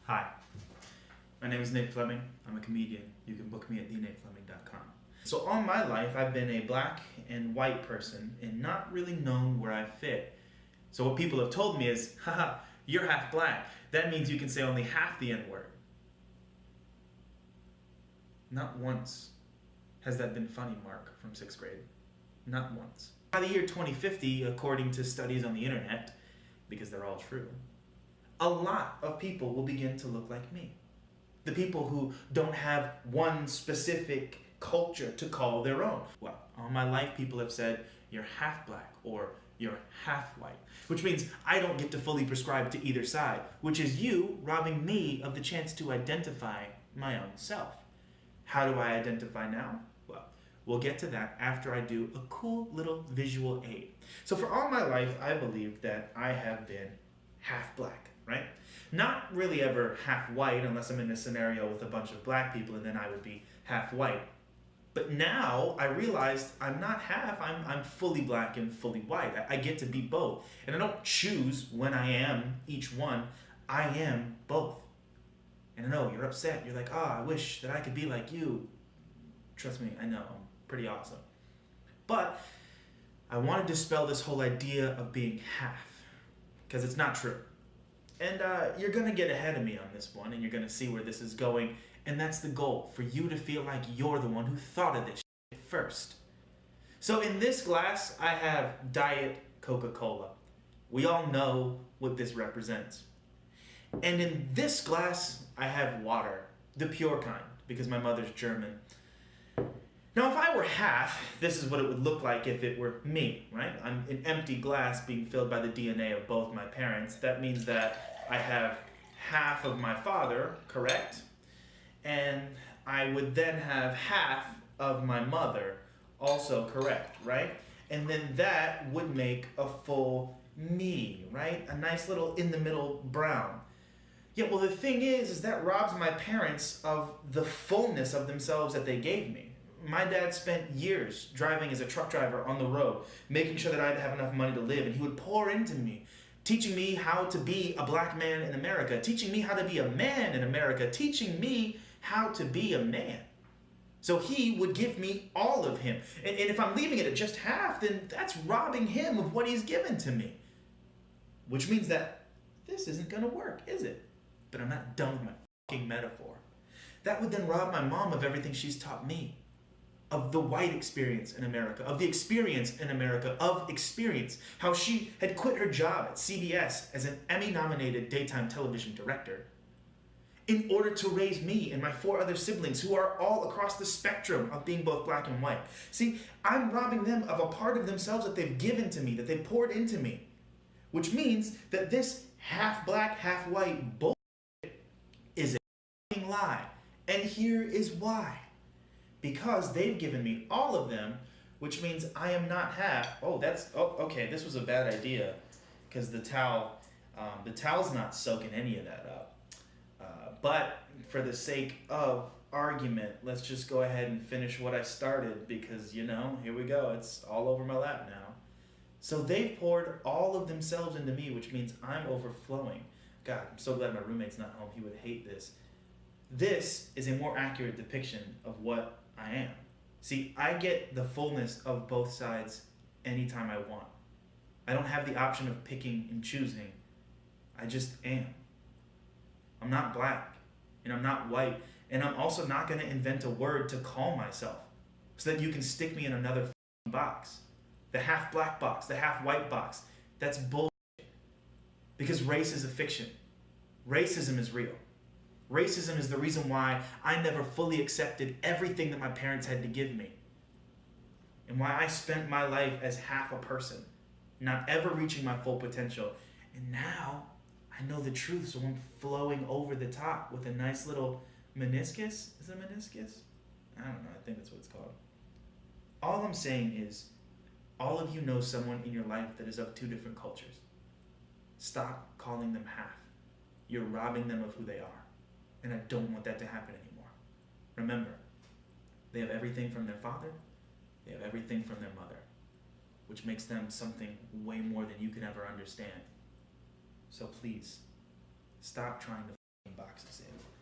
Hi, my name is Nate Fleming. I'm a comedian. You can book me at thenatefleming.com. So all my life, I've been a black and white person and not really known where I fit. So what people have told me is, haha, you're half black. That means you can say only half the N-word. Not once has that been funny, Mark, from 6th grade. Not once. By the year 2050, according to studies on the internet, because they're all true, a lot of people will begin to look like me. The people who don't have one specific culture to call their own. Well, all my life people have said, you're half black or you're half white, which means I don't get to fully prescribe to either side, which is you robbing me of the chance to identify my own self. How do I identify now? Well, we'll get to that after I do a cool little visual aid. So for all my life, I believed that I have been half black, right? Not really ever half white unless I'm in a scenario with a bunch of black people and then I would be half white. But now I realized I'm not half, I'm fully black and fully white. I get to be both. And I don't choose when I am each one, I am both. And I know you're upset, you're like, I wish that I could be like you. Trust me, I know, I'm pretty awesome. But I want to dispel this whole idea of being half, because it's not true. And you're going to get ahead of me on this one, and you're going to see where this is going. And that's the goal, for you to feel like you're the one who thought of this shit first. So in this glass, I have Diet Coca-Cola. We all know what this represents. And in this glass, I have water, the pure kind, because my mother's German. Now, if I were half, this is what it would look like if it were me, right? I'm an empty glass being filled by the DNA of both my parents. That means that I have half of my father, correct? And I would then have half of my mother, also correct, right? And then that would make a full me, right? A nice little in-the-middle brown. Yeah, well, the thing is that robs my parents of the fullness of themselves that they gave me. My dad spent years driving as a truck driver on the road, making sure that I'd have enough money to live, and he would pour into me, teaching me how to be a black man in America, teaching me how to be a man in America, teaching me how to be a man. So he would give me all of him. And if I'm leaving it at just half, then that's robbing him of what he's given to me. Which means that this isn't going to work, is it? But I'm not done with my fucking metaphor. That would then rob my mom of everything she's taught me. Of the white experience in America, of the experience in America, of experience. How she had quit her job at CBS as an Emmy-nominated daytime television director in order to raise me and my 4 other siblings who are all across the spectrum of being both black and white. See, I'm robbing them of a part of themselves that they've given to me, that they poured into me. Which means that this half black, half white bullshit is a fucking lie. And here is why. Because they've given me all of them, which means I am not half. Okay, this was a bad idea, because the towel's not soaking any of that up. But for the sake of argument, let's just go ahead and finish what I started, because, here we go. It's all over my lap now. So they've poured all of themselves into me, which means I'm overflowing. God, I'm so glad my roommate's not home. He would hate this. This is a more accurate depiction of what I am. See, I get the fullness of both sides anytime I want. I don't have the option of picking and choosing. I just am. I'm not black, and I'm not white, and I'm also not going to invent a word to call myself so that you can stick me in another box. The half black box, the half white box. That's bullshit. Because race is a fiction. Racism is real. Racism is the reason why I never fully accepted everything that my parents had to give me. And why I spent my life as half a person, not ever reaching my full potential. And now I know the truth, so I'm flowing over the top with a nice little meniscus. Is it a meniscus? I don't know, I think that's what it's called. All I'm saying is, all of you know someone in your life that is of 2 different cultures. Stop calling them half. You're robbing them of who they are. And I don't want that to happen anymore. Remember, they have everything from their father, they have everything from their mother, which makes them something way more than you can ever understand. So please, stop trying to box to save.